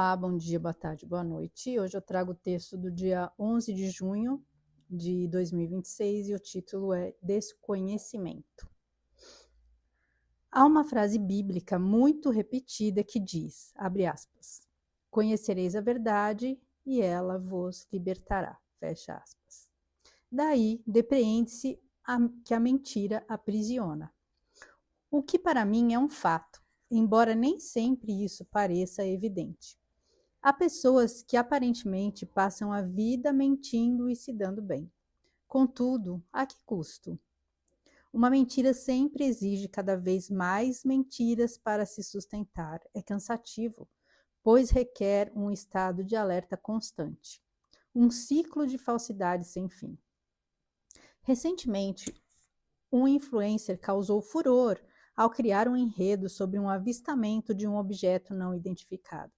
Olá, bom dia, boa tarde, boa noite. Hoje eu trago o texto do dia 11 de junho de 2026 e o título é Desconhecimento. Há uma frase bíblica muito repetida que diz, abre aspas, conhecereis a verdade e ela vos libertará, fecha aspas. Daí depreende-se que a mentira aprisiona. O que para mim é um fato, embora nem sempre isso pareça evidente. Há pessoas que aparentemente passam a vida mentindo e se dando bem. Contudo, a que custo? Uma mentira sempre exige cada vez mais mentiras para se sustentar. É cansativo, pois requer um estado de alerta constante. Um ciclo de falsidade sem fim. Recentemente, um influencer causou furor ao criar um enredo sobre um avistamento de um objeto não identificado.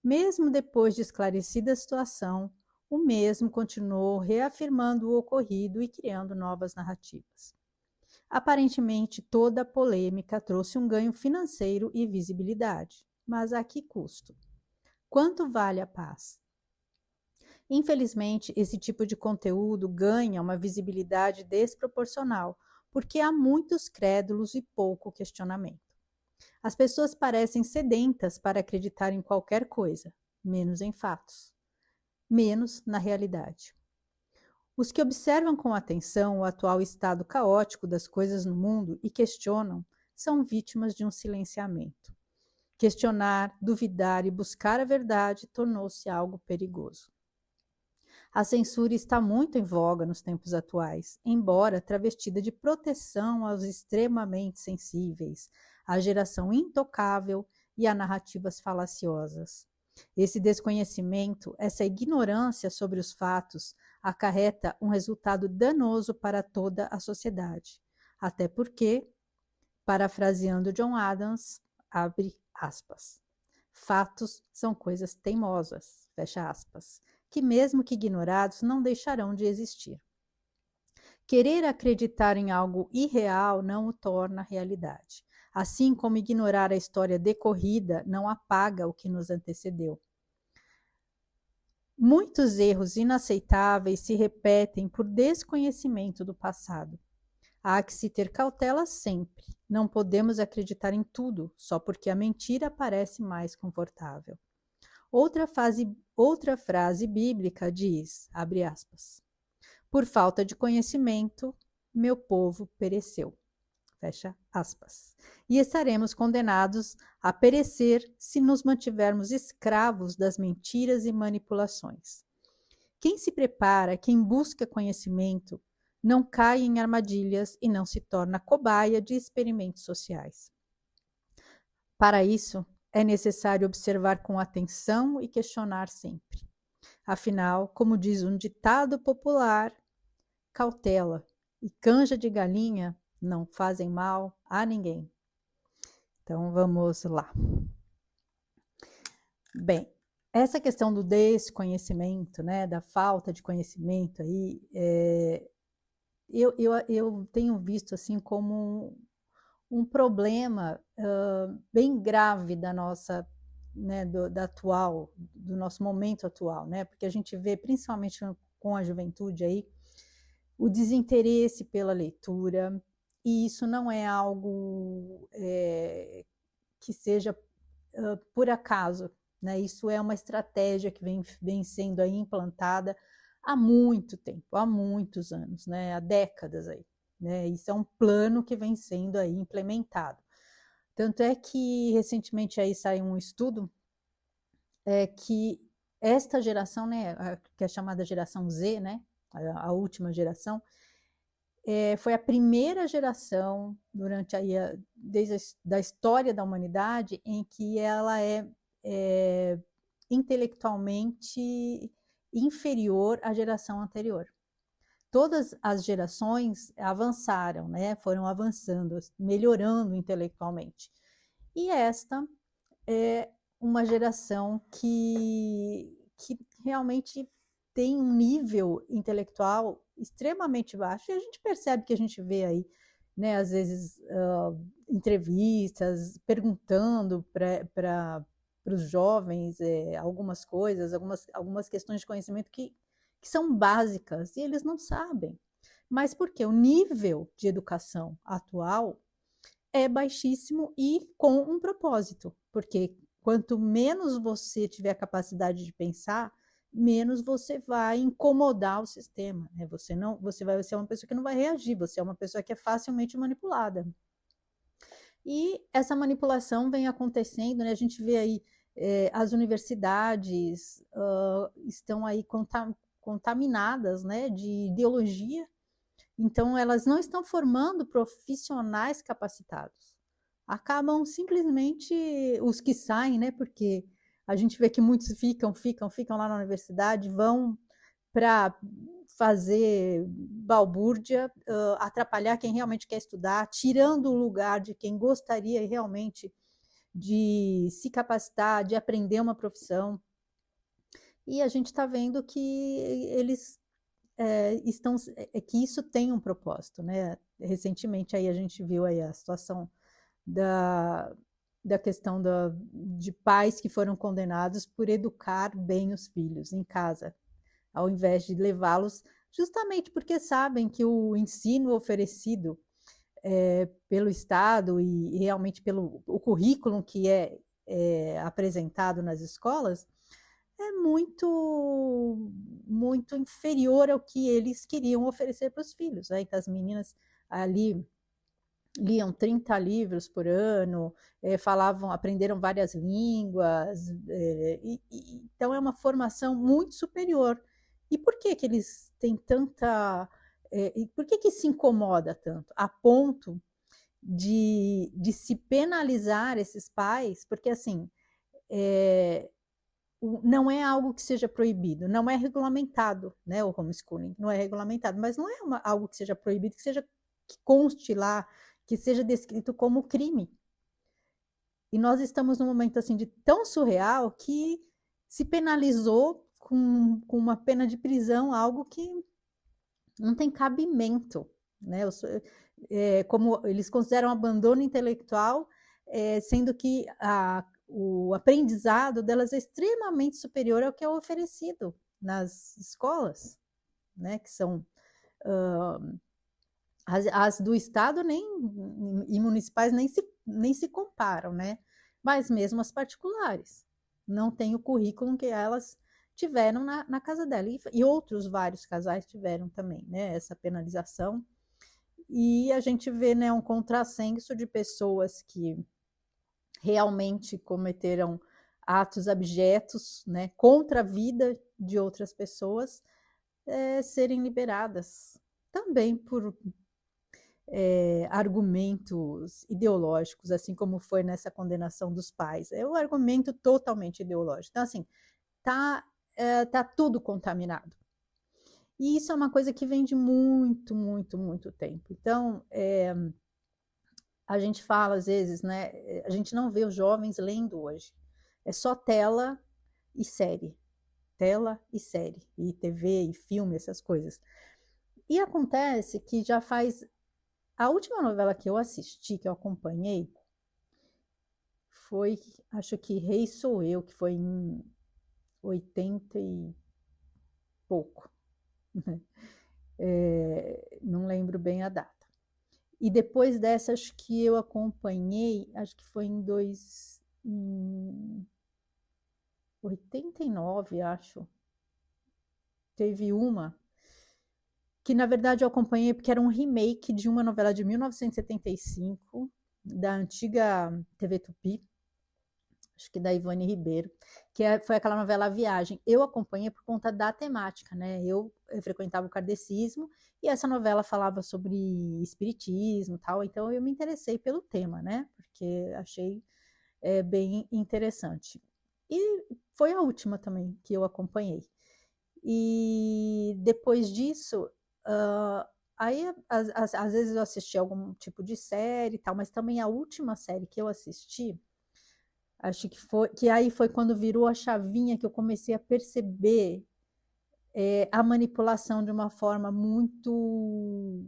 Mesmo depois de esclarecida a situação, o mesmo continuou reafirmando o ocorrido e criando novas narrativas. Aparentemente, toda a polêmica trouxe um ganho financeiro e visibilidade. Mas a que custo? Quanto vale a paz? Infelizmente, esse tipo de conteúdo ganha uma visibilidade desproporcional, porque há muitos crédulos e pouco questionamento. As pessoas parecem sedentas para acreditar em qualquer coisa, menos em fatos, menos na realidade. Os que observam com atenção o atual estado caótico das coisas no mundo e questionam são vítimas de um silenciamento. Questionar, duvidar e buscar a verdade tornou-se algo perigoso. A censura está muito em voga nos tempos atuais, embora travestida de proteção aos extremamente sensíveis, à geração intocável e a narrativas falaciosas. Esse desconhecimento, essa ignorância sobre os fatos, acarreta um resultado danoso para toda a sociedade. Até porque, parafraseando John Adams, abre aspas, fatos são coisas teimosas, fecha aspas, que mesmo que ignorados não deixarão de existir. Querer acreditar em algo irreal não o torna realidade, assim como ignorar a história decorrida não apaga o que nos antecedeu. Muitos erros inaceitáveis se repetem por desconhecimento do passado. Há que se ter cautela sempre. Não podemos acreditar em tudo só porque a mentira parece mais confortável. Outra frase bíblica diz, abre aspas, por falta de conhecimento, meu povo pereceu, fecha aspas. E estaremos condenados a perecer se nos mantivermos escravos das mentiras e manipulações. Quem se prepara, quem busca conhecimento, não cai em armadilhas e não se torna cobaia de experimentos sociais. Para isso, é necessário observar com atenção e questionar sempre. Afinal, como diz um ditado popular, cautela e canja de galinha não fazem mal a ninguém. Então, vamos lá. Bem, essa questão do desconhecimento, né, da falta de conhecimento aí, eu tenho visto assim como um problema bem grave da nossa, né, do nosso momento atual, né? Porque a gente vê, principalmente com a juventude aí, o desinteresse pela leitura, e isso não é algo que seja por acaso, né? Isso é uma estratégia que vem sendo aí implantada há muito tempo, há muitos anos, né? Há décadas aí. Né? Isso é um plano que vem sendo aí implementado. Tanto é que recentemente aí saiu um estudo que esta geração, né, que é chamada geração Z, né, a última geração, foi a primeira geração durante aí desde da história da humanidade em que ela é intelectualmente inferior à geração anterior. Todas as gerações avançaram, né? Foram avançando, melhorando intelectualmente. E esta é uma geração que realmente tem um nível intelectual extremamente baixo. E a gente percebe que a gente vê aí, né, às vezes, entrevistas perguntando para os jovens algumas coisas, algumas questões de conhecimento que são básicas e eles não sabem. Mas por quê? O nível de educação atual é baixíssimo e com um propósito, porque quanto menos você tiver a capacidade de pensar, menos você vai incomodar o sistema, né? Você vai ser uma pessoa que não vai reagir, você é uma pessoa que é facilmente manipulada. E essa manipulação vem acontecendo, né? A gente vê aí as universidades estão aí contaminadas, né, de ideologia, então elas não estão formando profissionais capacitados. Acabam simplesmente os que saem, né? Porque a gente vê que muitos ficam lá na universidade, vão para fazer balbúrdia, atrapalhar quem realmente quer estudar, tirando o lugar de quem gostaria realmente de se capacitar, de aprender uma profissão. E a gente está vendo que eles que isso tem um propósito, né? Recentemente aí a gente viu aí a situação da, da questão de pais que foram condenados por educar bem os filhos em casa, ao invés de levá-los, justamente porque sabem que o ensino oferecido pelo Estado e realmente pelo o currículo que é apresentado nas escolas é muito inferior ao que eles queriam oferecer para os filhos. Né? Então, as meninas ali liam 30 livros por ano, aprenderam várias línguas, então é uma formação muito superior. E por que eles têm tanta. E por que se incomoda tanto? A ponto de se penalizar esses pais, porque assim. Não é algo que seja proibido, não é regulamentado, né? O homeschooling não é regulamentado, mas não é algo que seja proibido, que conste lá, que seja descrito como crime. E nós estamos num momento assim de tão surreal que se penalizou com uma pena de prisão algo que não tem cabimento, né? Como eles consideram abandono intelectual, sendo que o aprendizado delas é extremamente superior ao que é oferecido nas escolas, né? Que são as do Estado e municipais nem se comparam, né? Mas mesmo as particulares não têm o currículo que elas tiveram na casa dela. E outros vários casais tiveram também, né? Essa penalização. E a gente vê, né, um contrassenso de pessoas que realmente cometeram atos abjetos, né, contra a vida de outras pessoas, serem liberadas também por argumentos ideológicos, assim como foi nessa condenação dos pais. É um argumento totalmente ideológico. Então, assim, tá tudo contaminado. E isso é uma coisa que vem de muito, muito, muito tempo. Então, a gente fala às vezes, né? A gente não vê os jovens lendo hoje. É só tela e série. Tela e série. E TV e filme, essas coisas. E acontece que já faz. A última novela que eu assisti, que eu acompanhei, foi, acho que Rei Sou Eu, que foi em 80 e pouco. Não lembro bem a data. E depois dessa, acho que eu acompanhei, acho que foi em 89, acho. Teve uma que, na verdade, eu acompanhei porque era um remake de uma novela de 1975, da antiga TV Tupi, acho que da Ivone Ribeiro, foi aquela novela A Viagem. Eu acompanhei por conta da temática, né? Eu frequentava o kardecismo e essa novela falava sobre espiritismo e tal, então eu me interessei pelo tema, né? Porque achei bem interessante. E foi a última também que eu acompanhei. E depois disso, aí às vezes eu assisti algum tipo de série e tal, mas também a última série que eu assisti, acho que aí foi quando virou a chavinha que eu comecei a perceber a manipulação de uma forma muito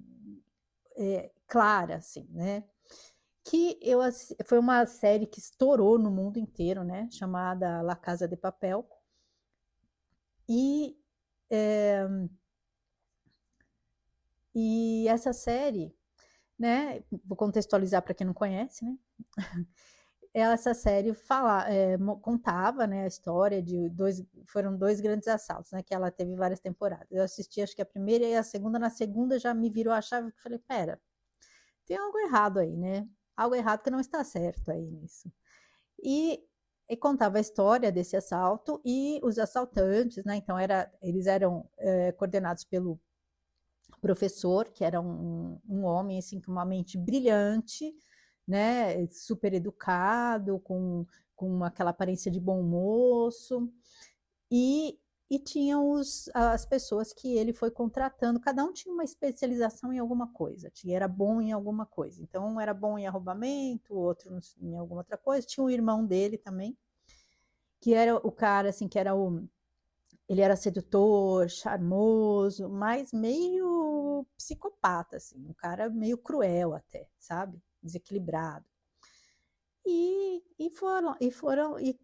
clara, assim, né? foi uma série que estourou no mundo inteiro, né? Chamada La Casa de Papel. E, é, e essa série, né? Vou contextualizar para quem não conhece, né? Essa série contava, né, a história de foram dois grandes assaltos, né? Que ela teve várias temporadas. Eu assisti, acho que a primeira e a segunda. Na segunda já me virou a chave e falei, pera, tem algo errado aí, né? Algo errado que não está certo aí nisso. E, e contava a história desse assalto e os assaltantes, né? Então eles eram coordenados pelo professor, que era um homem assim com uma mente brilhante, né? Super educado, com aquela aparência de bom moço. E e tinham as pessoas que ele foi contratando, cada um tinha uma especialização em alguma coisa, era bom em alguma coisa. Então, um era bom em arrombamento, o outro em alguma outra coisa. Tinha um irmão dele também, que era o cara, assim, ele era sedutor, charmoso, mas meio psicopata, assim, um cara meio cruel até, sabe? Desequilibrado. E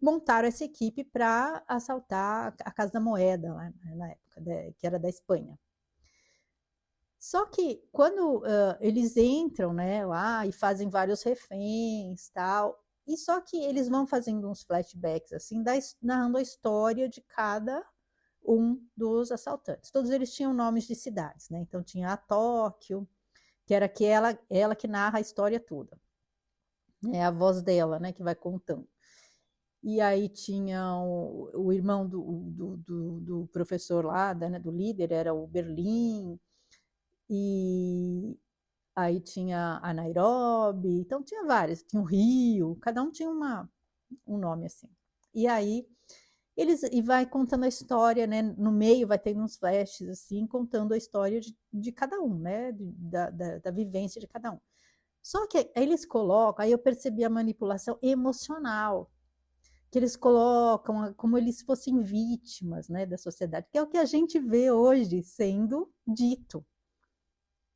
montaram essa equipe para assaltar a Casa da Moeda lá, né, na época, que era da Espanha. Só que quando eles entram, né, lá e fazem vários reféns, tal, e só que eles vão fazendo uns flashbacks assim, narrando a história de cada um dos assaltantes. Todos eles tinham nomes de cidades, né? Então tinha a Tóquio, que era ela que narra a história toda. É a voz dela, né, que vai contando. E aí tinha o irmão do professor lá, né, do líder, era o Berlim, e aí tinha a Nairobi, então tinha vários, tinha o Rio, cada um tinha um nome assim. E aí e vai contando a história, né? No meio vai tendo uns flashes assim, contando a história de cada um, né? Da vivência de cada um. Só que aí eles colocam, aí eu percebi a manipulação emocional, que eles colocam como eles fossem vítimas, né, da sociedade, que é o que a gente vê hoje sendo dito,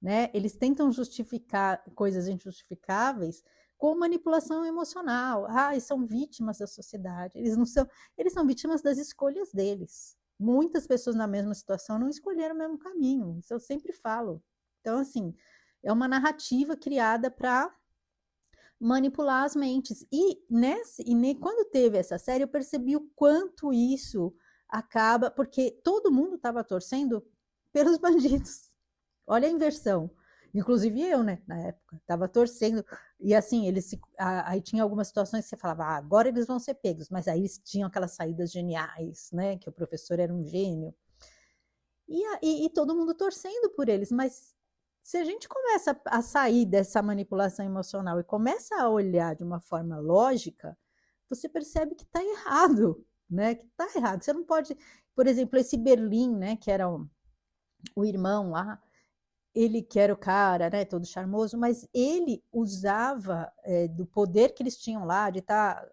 né? Eles tentam justificar coisas injustificáveis com manipulação emocional. Ah, eles são vítimas da sociedade. Eles são vítimas das escolhas deles. Muitas pessoas na mesma situação não escolheram o mesmo caminho. Isso eu sempre falo. Então, assim, é uma narrativa criada para manipular as mentes. Quando teve essa série, eu percebi o quanto isso acaba, porque todo mundo estava torcendo pelos bandidos. Olha a inversão. Inclusive eu, né, na época, estava torcendo. E assim, aí tinha algumas situações que você falava, agora eles vão ser pegos, mas aí eles tinham aquelas saídas geniais, né, que o professor era um gênio. E todo mundo torcendo por eles, mas se a gente começa a sair dessa manipulação emocional e começa a olhar de uma forma lógica, você percebe que está errado, né? Que está errado. Você não pode, por exemplo, esse Berlim, né? Que era o irmão lá, ele que era o cara, né? Todo charmoso, mas ele usava do poder que eles tinham lá de estar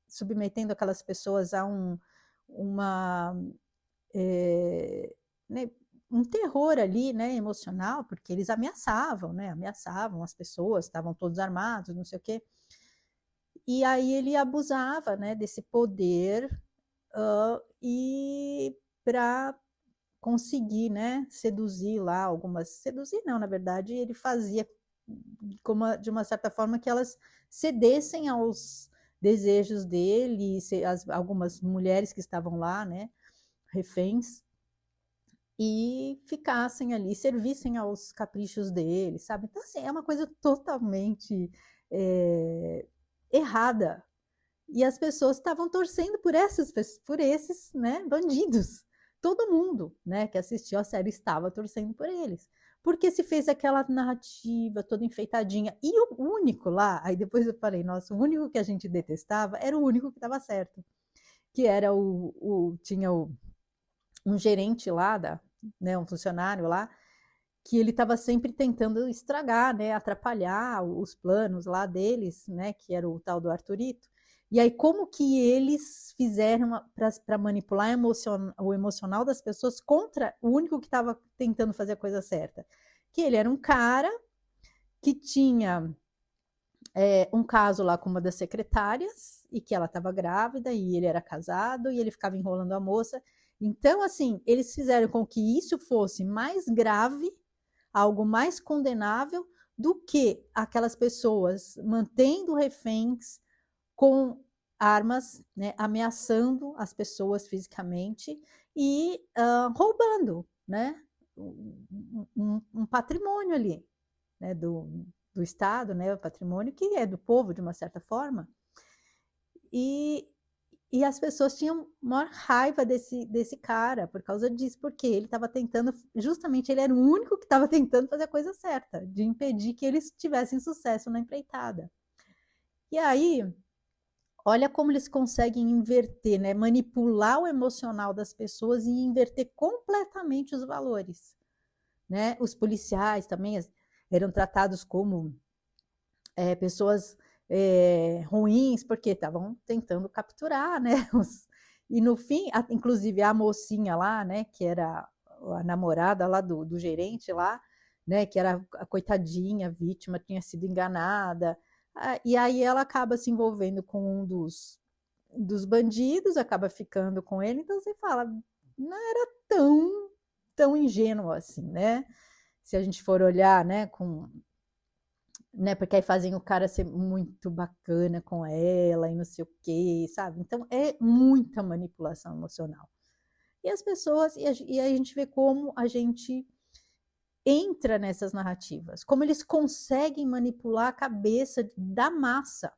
submetendo aquelas pessoas a uma né, um terror ali, né, emocional, porque eles ameaçavam, né, ameaçavam as pessoas, estavam todos armados, não sei o quê. E aí ele abusava, né, desse poder e para conseguir, né, seduzir lá seduzir não, na verdade, ele fazia de uma certa forma que elas cedessem aos desejos dele, algumas mulheres que estavam lá, né, reféns, e ficassem ali, servissem aos caprichos dele, sabe? Então, assim, é uma coisa totalmente é, errada. E as pessoas estavam torcendo por esses, né, bandidos. Todo mundo, né, que assistiu a série estava torcendo por eles. Porque se fez aquela narrativa toda enfeitadinha. E o único lá, aí depois eu falei, nossa, o único que a gente detestava era o único que estava certo. Que era tinha um gerente lá, né, um funcionário lá, que ele estava sempre tentando estragar, né, atrapalhar os planos lá deles, né, que era o tal do Arthurito. E aí, como que eles fizeram para manipular o emocional das pessoas contra o único que estava tentando fazer a coisa certa? Que ele era um cara que tinha um caso lá com uma das secretárias, e que ela estava grávida, e ele era casado, e ele ficava enrolando a moça. Então, assim, eles fizeram com que isso fosse mais grave, algo mais condenável, do que aquelas pessoas mantendo reféns com armas, né, ameaçando as pessoas fisicamente e roubando, né, um patrimônio ali, né, do Estado, né, o patrimônio que é do povo de uma certa forma. E, e as pessoas tinham maior raiva desse cara por causa disso, porque ele estava tentando, justamente ele era o único que estava tentando fazer a coisa certa, de impedir que eles tivessem sucesso na empreitada. E aí, olha como eles conseguem inverter, né? Manipular o emocional das pessoas e inverter completamente os valores, né? Os policiais também eram tratados como pessoas ruins, porque estavam tentando capturar, né? E no fim, inclusive a mocinha lá, né? Que era a namorada lá do gerente lá, né? Que era a coitadinha, a vítima, tinha sido enganada. E aí ela acaba se envolvendo com um dos bandidos, acaba ficando com ele, então você fala, não era tão ingênuo assim, né? Se a gente for olhar, né, né, porque aí fazem o cara ser muito bacana com ela e não sei o quê, sabe? Então é muita manipulação emocional. E as pessoas, e a gente vê como a gente entra nessas narrativas, como eles conseguem manipular a cabeça da massa,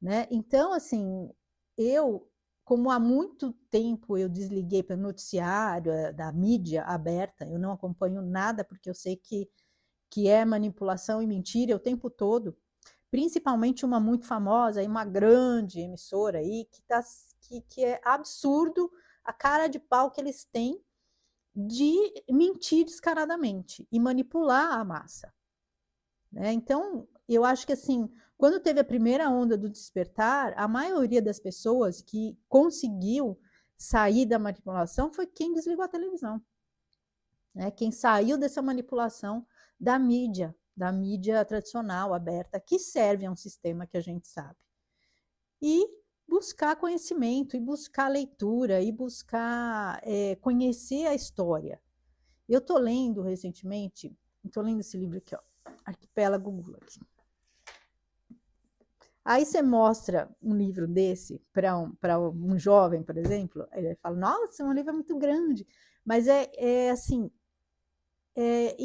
né? Então, assim, eu, como há muito tempo eu desliguei para o noticiário, da mídia aberta, eu não acompanho nada porque eu sei que é manipulação e mentira o tempo todo, principalmente uma muito famosa e uma grande emissora aí, que é absurdo a cara de pau que eles têm de mentir descaradamente e manipular a massa. Né? Então, eu acho que assim, quando teve a primeira onda do despertar, a maioria das pessoas que conseguiu sair da manipulação foi quem desligou a televisão, né? Quem saiu dessa manipulação da mídia tradicional, aberta, que serve a um sistema que a gente sabe. E buscar conhecimento, e buscar leitura, e buscar conhecer a história. Eu estou lendo recentemente, estou lendo esse livro aqui, ó, Arquipélago Gulag. Aí você mostra um livro desse para um jovem, por exemplo, ele fala, nossa, um livro é muito grande, mas assim, é,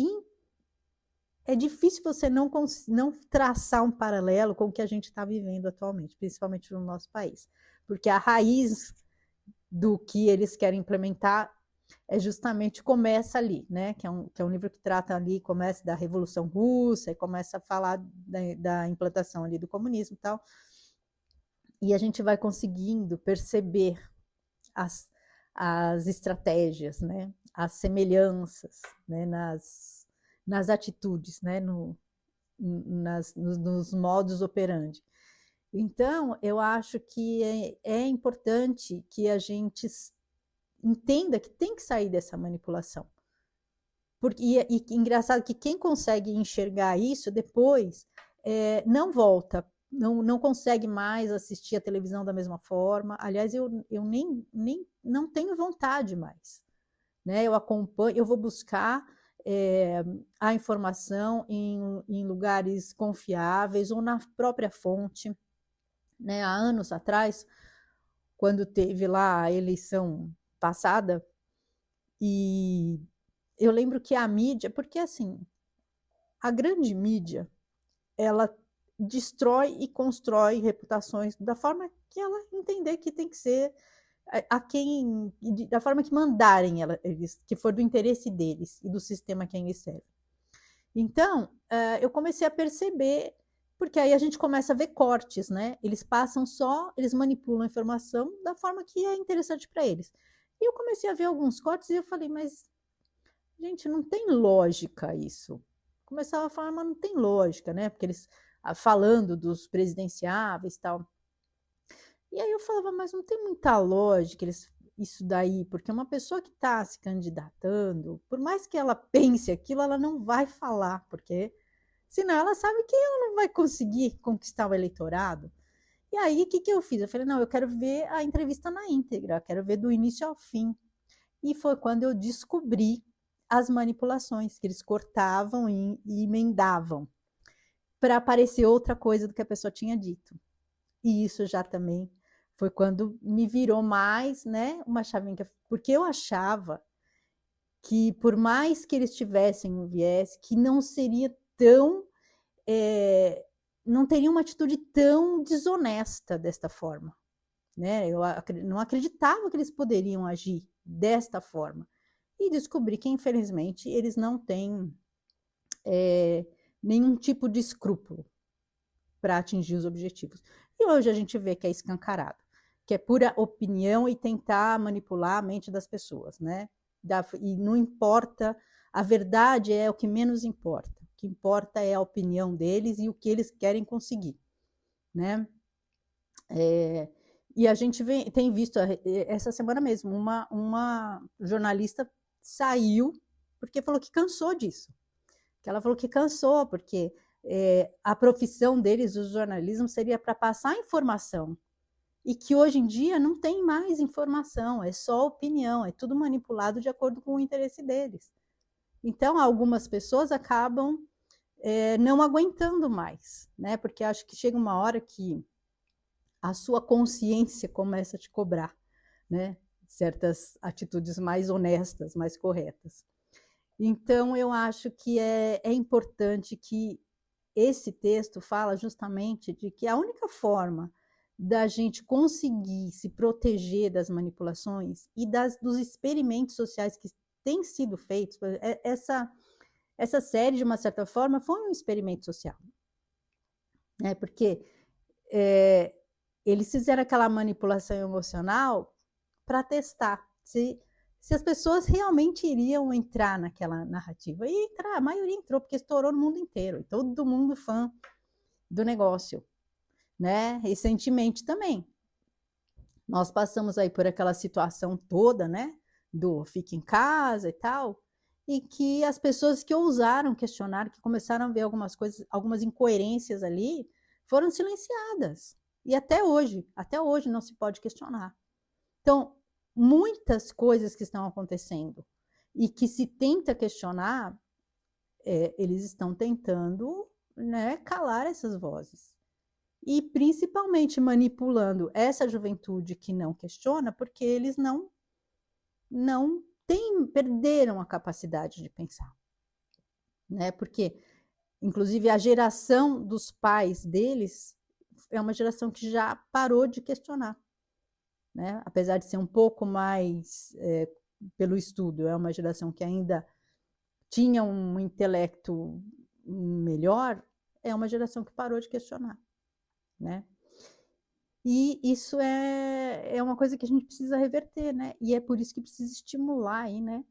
é difícil você não traçar um paralelo com o que a gente está vivendo atualmente, principalmente no nosso país, porque a raiz do que eles querem implementar justamente começa ali, né? Que é um livro que trata ali, começa da Revolução Russa e começa a falar da implantação ali do comunismo e tal. E a gente vai conseguindo perceber as, as estratégias, né? As semelhanças, né? Nas atitudes, né? Nos modos operandi. Então, eu acho que é importante que a gente entenda que tem que sair dessa manipulação. Porque, e engraçado que quem consegue enxergar isso depois não volta, não consegue mais assistir a televisão da mesma forma. Aliás, eu nem não tenho vontade mais. Né? Eu acompanho, eu vou buscar a informação em lugares confiáveis ou na própria fonte. Né? Há anos atrás, quando teve lá a eleição passada, e eu lembro que a mídia, porque assim, a grande mídia, ela destrói e constrói reputações da forma que ela entender que tem que ser, da forma que mandarem eles, que for do interesse deles e do sistema a quem eles servem. Então, eu comecei a perceber, porque aí a gente começa a ver cortes, né? Eles manipulam a informação da forma que é interessante para eles. E eu comecei a ver alguns cortes e eu falei, mas, gente, não tem lógica isso. Começava a falar, mas não tem lógica, né? Porque eles falando dos presidenciáveis e tal. E aí eu falava, mas não tem muita lógica isso daí, porque uma pessoa que está se candidatando, por mais que ela pense aquilo, ela não vai falar, porque Senão ela sabe que ela não vai conseguir conquistar o eleitorado. E aí, o que, que eu fiz? Eu falei, não, eu quero ver a entrevista na íntegra, quero ver do início ao fim. E foi quando eu descobri as manipulações, que eles cortavam e emendavam para aparecer outra coisa do que a pessoa tinha dito. E isso já também foi quando me virou mais, né, uma chavinha, porque eu achava que por mais que eles tivessem um viés, que não seria tão, não teria uma atitude tão desonesta desta forma, né? Eu não acreditava que eles poderiam agir desta forma. E descobri que, infelizmente, eles não têm nenhum tipo de escrúpulo para atingir os objetivos. E hoje a gente vê que é escancarado, que é pura opinião e tentar manipular a mente das pessoas, né? E não importa, a verdade é o que menos importa. O que importa é a opinião deles e o que eles querem conseguir, né? E a gente tem visto, essa semana mesmo, uma jornalista saiu porque falou que cansou disso. Que ela falou que cansou, porque a profissão deles, o jornalismo, seria para passar informação. E que hoje em dia não tem mais informação, é só opinião, é tudo manipulado de acordo com o interesse deles. Então, algumas pessoas acabam não aguentando mais, né? Porque acho que chega uma hora que a sua consciência começa a te cobrar, né? Certas atitudes mais honestas, mais corretas. Então, eu acho que é importante que esse texto fala justamente de que a única forma da gente conseguir se proteger das manipulações e dos experimentos sociais que têm sido feitos, essa série, de uma certa forma, foi um experimento social, né? Porque eles fizeram aquela manipulação emocional para testar se as pessoas realmente iriam entrar naquela narrativa. E entrar, a maioria entrou, porque estourou no mundo inteiro, e todo mundo fã do negócio, né? Recentemente também. Nós passamos aí por aquela situação toda, né? Do fique em casa e tal, e que as pessoas que ousaram questionar, que começaram a ver algumas coisas, algumas incoerências ali, foram silenciadas. E até hoje não se pode questionar. Então, muitas coisas que estão acontecendo e que se tenta questionar, eles estão tentando, né, calar essas vozes. E principalmente manipulando essa juventude que não questiona, porque eles não perderam a capacidade de pensar, né? Porque, inclusive, a geração dos pais deles é uma geração que já parou de questionar, né? Apesar de ser um pouco mais pelo estudo, é uma geração que ainda tinha um intelecto melhor, é uma geração que parou de questionar, né? E isso é uma coisa que a gente precisa reverter, né? E é por isso que precisa estimular aí, né?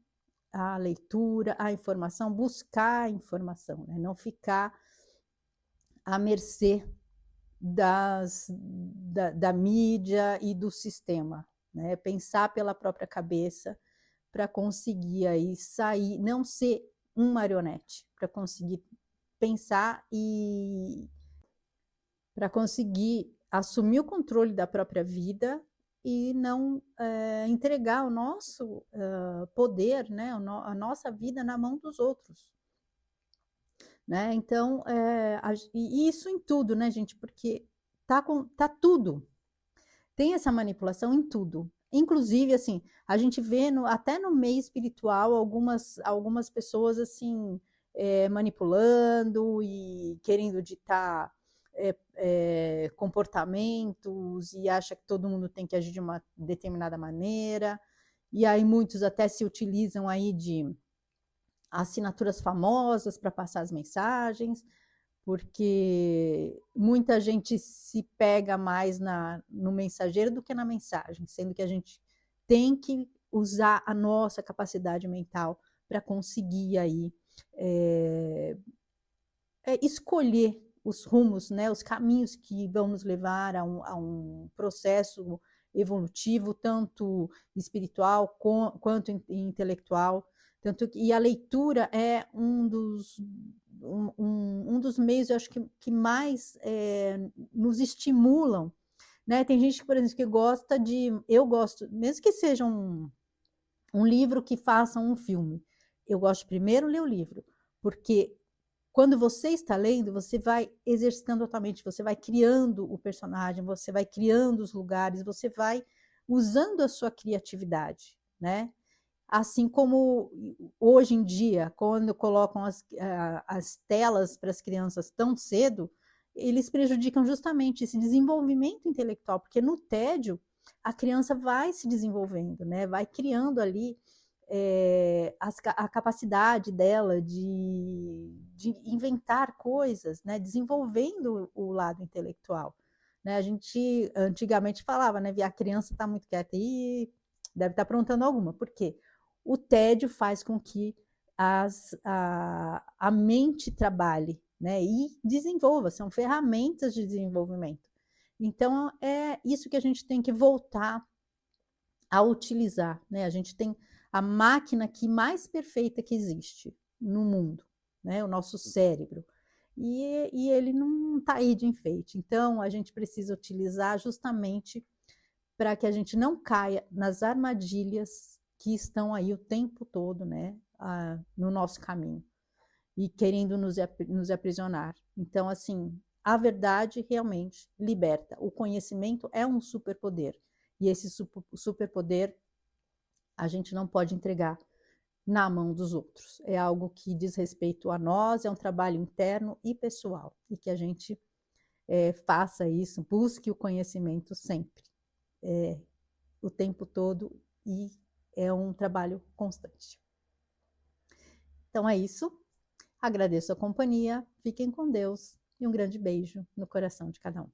A leitura, a informação, buscar a informação, né? Não ficar à mercê da mídia e do sistema, né? Pensar pela própria cabeça para conseguir aí sair, não ser um marionete, para conseguir pensar e para conseguir assumir o controle da própria vida e não entregar o nosso poder, né, a nossa vida na mão dos outros. Né? Então, e isso em tudo, né, gente? Porque tá tudo. Tem essa manipulação em tudo. Inclusive, assim, a gente vê até no meio espiritual algumas pessoas assim manipulando e querendo ditar comportamentos e acha que todo mundo tem que agir de uma determinada maneira. E aí muitos até se utilizam aí de assinaturas famosas para passar as mensagens, porque muita gente se pega mais no mensageiro do que na mensagem, sendo que a gente tem que usar a nossa capacidade mental para conseguir aí escolher os rumos, né, os caminhos que vão nos levar a um processo evolutivo, tanto espiritual quanto intelectual. E a leitura é um um dos meios, eu acho que mais nos estimulam, né? Tem gente, por exemplo, que gosta de... Eu gosto, mesmo que seja um livro que faça um filme, eu gosto de primeiro ler o livro, porque quando você está lendo, você vai exercitando a tua mente, você vai criando o personagem, você vai criando os lugares, você vai usando a sua criatividade, né? Assim como hoje em dia, quando colocam as telas para as crianças tão cedo, eles prejudicam justamente esse desenvolvimento intelectual, porque no tédio a criança vai se desenvolvendo, né? Vai criando ali a capacidade dela de inventar coisas, né? Desenvolvendo o lado intelectual. Né? A gente antigamente falava, né? A criança está muito quieta e deve estar aprontando alguma. Por quê? O tédio faz com que a mente trabalhe, né? E desenvolva, são ferramentas de desenvolvimento. Então, é isso que a gente tem que voltar a utilizar, né? A gente tem a máquina que mais perfeita que existe no mundo, né? O nosso cérebro. E ele não está aí de enfeite. Então, a gente precisa utilizar justamente para que a gente não caia nas armadilhas que estão aí o tempo todo, né? No nosso caminho e querendo nos aprisionar. Então, assim, a verdade realmente liberta. O conhecimento é um superpoder. E esse superpoder a gente não pode entregar na mão dos outros. É algo que diz respeito a nós, é um trabalho interno e pessoal. E que a gente faça isso, busque o conhecimento sempre, o tempo todo, e é um trabalho constante. Então é isso. Agradeço a companhia, fiquem com Deus e um grande beijo no coração de cada um.